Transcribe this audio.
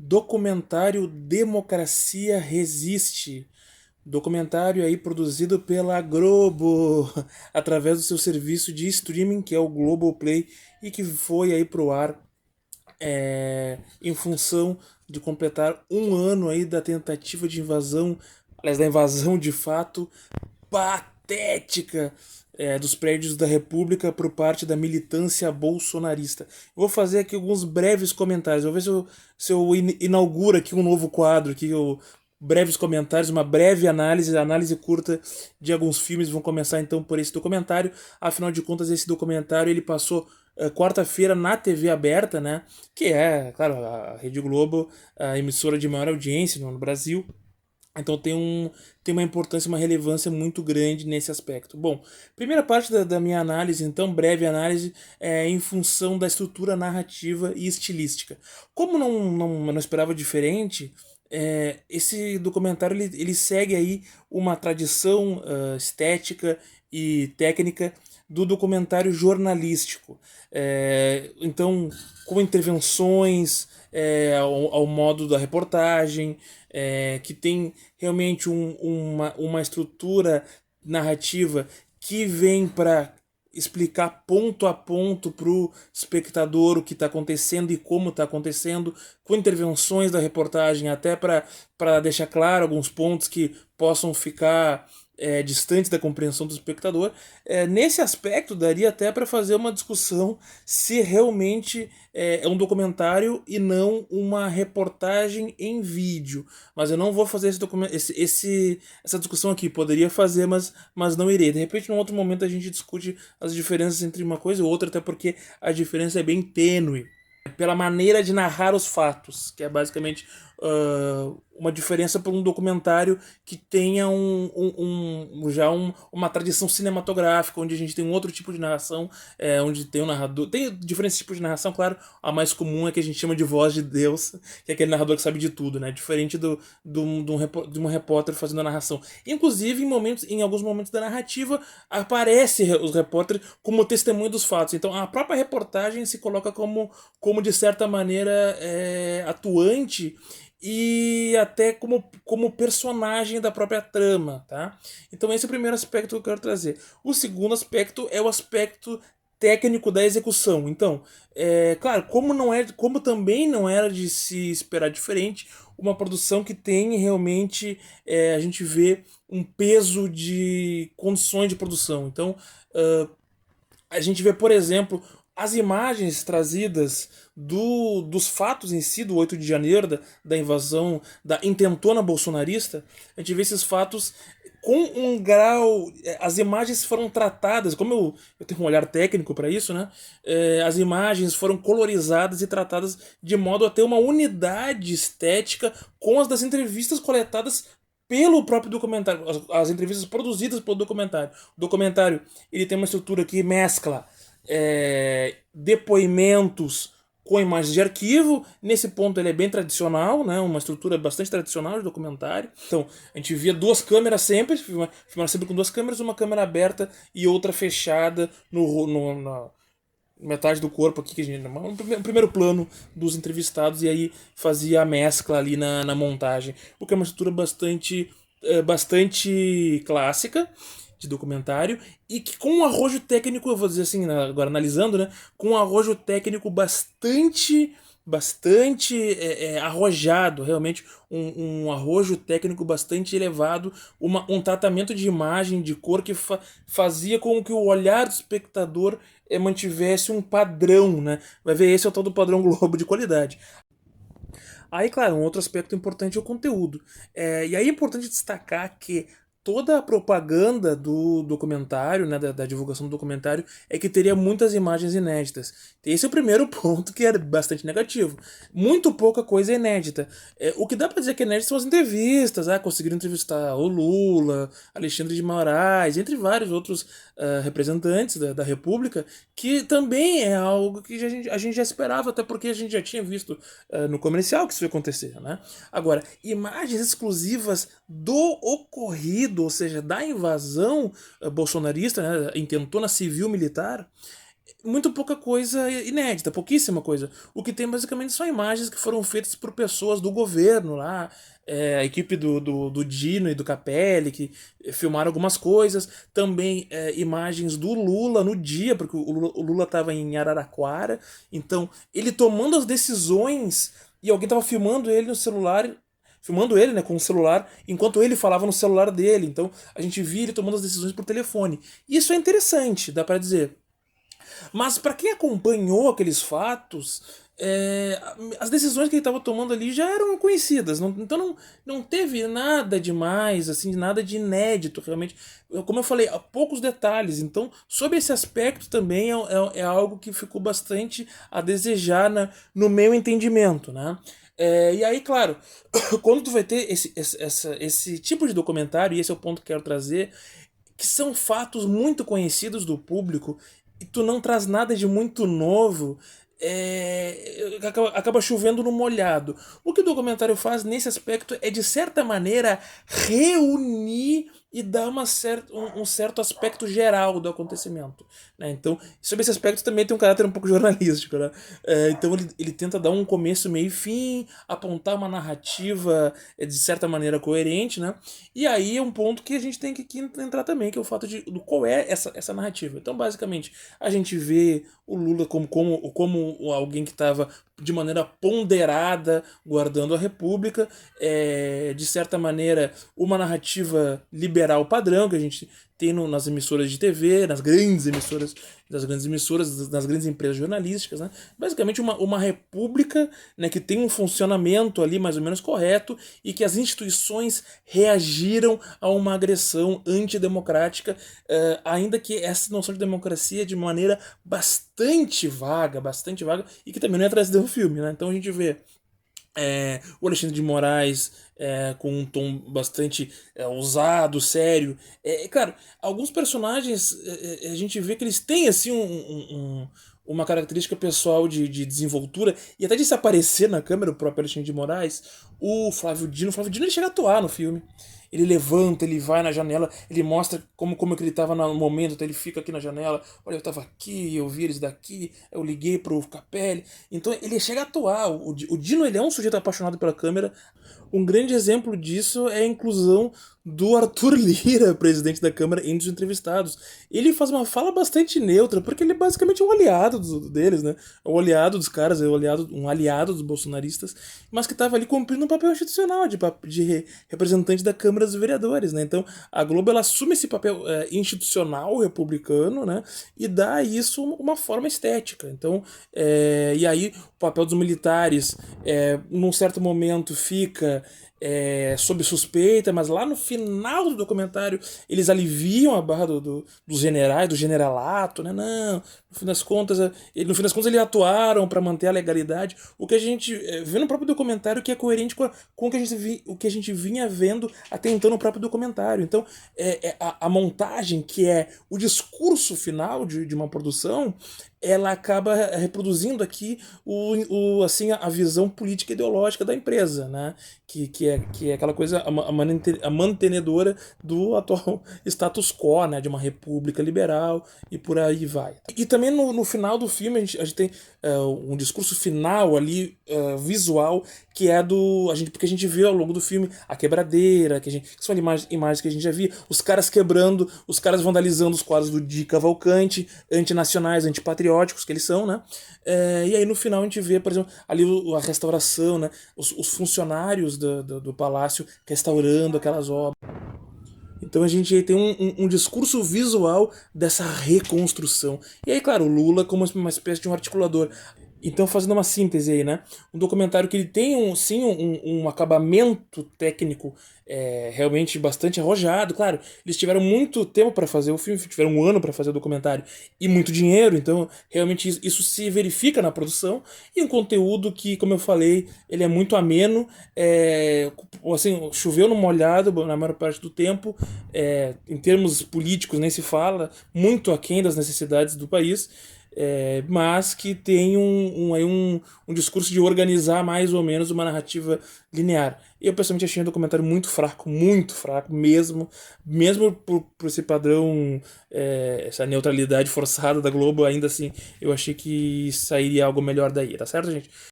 Documentário Democracia Resiste. Documentário aí produzido pela Globo, através do seu serviço de streaming, que é o Globoplay, e que foi aí pro ar em função de completar um ano aí da tentativa de invasão, aliás, da invasão de fato patética dos prédios da República por parte da militância bolsonarista. Vou fazer aqui alguns breves comentários. Vou ver se eu inauguro aqui um novo quadro, aqui, breves comentários, uma breve análise curta de alguns filmes. Vão começar então por esse documentário. Afinal de contas, esse documentário ele passou quarta-feira na TV aberta, né? Que é, claro, a Rede Globo, a emissora de maior audiência no Brasil. Então tem uma importância, uma relevância muito grande nesse aspecto. Bom, primeira parte da minha análise, então, breve análise, é em função da estrutura narrativa e estilística. Como eu não esperava diferente, esse documentário ele segue aí uma tradição estética e técnica do documentário jornalístico. Então, com intervenções ao modo da reportagem, que tem realmente uma estrutura narrativa que vem para explicar ponto a ponto para o espectador o que está acontecendo e como está acontecendo, com intervenções da reportagem até para deixar claro alguns pontos que possam ficar distantes da compreensão do espectador. Nesse aspecto, daria até para fazer uma discussão se realmente é um documentário e não uma reportagem em vídeo. Mas eu não vou fazer essa discussão aqui. Poderia fazer, mas não irei. De repente, num outro momento, a gente discute as diferenças entre uma coisa e outra, até porque a diferença é bem tênue pela maneira de narrar os fatos, que é basicamente uma diferença por um documentário que tenha uma tradição cinematográfica, onde a gente tem um outro tipo de narração, onde tem um narrador. Tem diferentes tipos de narração, claro. A mais comum é que a gente chama de voz de Deus, que é aquele narrador que sabe de tudo, né? Diferente de um repórter fazendo a narração. Inclusive, em alguns momentos da narrativa, aparece os repórteres como testemunha dos fatos. Então, a própria reportagem se coloca como de certa maneira, atuante e até como personagem da própria trama, tá? Então esse é o primeiro aspecto que eu quero trazer. O segundo aspecto é o aspecto técnico da execução. Então, claro, como também não era de se esperar diferente, uma produção que tem realmente a gente vê um peso de condições de produção. Então, a gente vê, por exemplo, as imagens trazidas dos fatos em si, do 8 de janeiro, da invasão, da intentona bolsonarista. A gente vê esses fatos com um grau. As imagens foram tratadas, como eu tenho um olhar técnico para isso, né? As imagens foram colorizadas e tratadas de modo a ter uma unidade estética com as das entrevistas coletadas pelo próprio documentário, as entrevistas produzidas pelo documentário. O documentário ele tem uma estrutura que mescla depoimentos com imagens de arquivo. Nesse ponto ele é bem tradicional, né? Uma estrutura bastante tradicional de documentário. Então a gente via duas câmeras sempre, filmava sempre com duas câmeras, uma câmera aberta e outra fechada na metade do corpo aqui, que a gente, no primeiro plano dos entrevistados, e aí fazia a mescla ali na montagem, o que é uma estrutura bastante clássica de documentário, e que com um arrojo técnico, eu vou dizer assim, agora analisando, né, com um arrojo técnico bastante arrojado, realmente um arrojo técnico bastante elevado, um tratamento de imagem, de cor que fazia com que o olhar do espectador mantivesse um padrão, né? Vai ver, esse é o tal do padrão Globo de qualidade. Aí, claro, um outro aspecto importante é o conteúdo. E aí é importante destacar que toda a propaganda do documentário, né, da divulgação do documentário, é que teria muitas imagens inéditas. Esse é o primeiro ponto que é bastante negativo. Muito pouca coisa é inédita. O que dá pra dizer que é inédito são as entrevistas. Conseguiram entrevistar o Lula, Alexandre de Moraes, entre vários outros representantes da República, que também é algo que a gente já esperava, até porque a gente já tinha visto no comercial que isso ia acontecer, né? Agora, imagens exclusivas do ocorrido, ou seja, da invasão bolsonarista, né, intentona civil-militar, muito pouca coisa inédita, pouquíssima coisa. O que tem basicamente são imagens que foram feitas por pessoas do governo lá, a equipe do Dino e do Capelli, que filmaram algumas coisas. Também imagens do Lula no dia, porque o Lula estava em Araraquara. Então, ele tomando as decisões e alguém estava filmando ele no celular. Filmando ele, né, com o celular, enquanto ele falava no celular dele. Então a gente via ele tomando as decisões por telefone. Isso é interessante, dá pra dizer. Mas para quem acompanhou aqueles fatos, as decisões que ele estava tomando ali já eram conhecidas. Então não teve nada demais, assim, nada de inédito, realmente. Como eu falei, há poucos detalhes. Então, sobre esse aspecto também é algo que ficou bastante a desejar no meu entendimento, né? E aí, claro, quando tu vai ter esse tipo de documentário, e esse é o ponto que eu quero trazer, que são fatos muito conhecidos do público e tu não traz nada de muito novo, acaba chovendo no molhado. O que o documentário faz nesse aspecto é, de certa maneira, reunir e dar um certo aspecto geral do acontecimento. Né? Então, sobre esse aspecto também tem um caráter um pouco jornalístico. Né? Então, ele tenta dar um começo, meio e fim, apontar uma narrativa de certa maneira coerente. Né? E aí é um ponto que a gente tem que entrar também, que é o fato do qual é essa narrativa. Então, basicamente, a gente vê o Lula como alguém que estava de maneira ponderada guardando a República, de certa maneira uma narrativa liberal padrão que a gente tem nas emissoras de TV, nas grandes emissoras, nas grandes empresas jornalísticas, né? Basicamente uma república, né, que tem um funcionamento ali mais ou menos correto e que as instituições reagiram a uma agressão antidemocrática, ainda que essa noção de democracia de maneira bastante vaga, e que também não é trazida no filme, né? Então a gente vê o Alexandre de Moraes com um tom bastante ousado, sério. Claro, alguns personagens a gente vê que eles têm assim uma característica pessoal de desenvoltura e até de se aparecer na câmera, o próprio Alexandre de Moraes. O Flávio Dino, ele chega a atuar no filme. Ele levanta, ele vai na janela, ele mostra como que ele estava no momento, então ele fica aqui na janela, olha, eu estava aqui, eu vi eles daqui, eu liguei pro Capelli. Então ele chega a atuar. O Dino, ele é um sujeito apaixonado pela câmera. Um grande exemplo disso é a inclusão do Arthur Lira, presidente da Câmara, entre os entrevistados. Ele faz uma fala bastante neutra, porque ele é basicamente um aliado deles, né? É um aliado dos caras, um aliado dos bolsonaristas, mas que estava ali cumprindo um papel institucional de representante da Câmara dos Vereadores, né? Então a Globo, ela assume esse papel institucional republicano, né? E dá a isso uma forma estética. Então, e aí o papel dos militares, num certo momento, fica sob suspeita, mas lá no final do documentário eles aliviam a barra dos generais, do generalato, né? Não, no fim das contas, eles atuaram para manter a legalidade. O que a gente vê no próprio documentário, que é coerente com o que a gente vinha vendo até então no próprio documentário. Então, a montagem, que é o discurso final de uma produção, ela acaba reproduzindo aqui assim, a visão política e ideológica da empresa, né? Que é aquela coisa, a mantenedora do atual status quo, né? De uma república liberal e por aí vai. E também no final do filme a gente tem um discurso final ali, visual, que é porque a gente vê ao longo do filme a quebradeira, que são imagens que a gente já viu, os caras quebrando, os caras vandalizando os quadros do Di Cavalcante, antinacionais, antipatrióticos que eles são, né? E aí no final a gente vê, por exemplo, ali a restauração, né? Os funcionários do palácio restaurando aquelas obras. Então a gente tem um discurso visual dessa reconstrução. E aí, claro, o Lula como uma espécie de um articulador. Então, fazendo uma síntese aí, né? Um documentário que ele tem, um acabamento técnico realmente bastante arrojado. Claro, eles tiveram muito tempo para fazer o filme, tiveram um ano para fazer o documentário e muito dinheiro, então realmente isso se verifica na produção. E um conteúdo que, como eu falei, ele é muito ameno, assim, choveu no molhado na maior parte do tempo, em termos políticos nem se fala, muito aquém das necessidades do país. mas que tem um discurso de organizar mais ou menos uma narrativa linear. Eu pessoalmente achei um documentário muito fraco mesmo, mesmo por esse padrão, essa neutralidade forçada da Globo, ainda assim, eu achei que sairia algo melhor daí, tá certo, gente?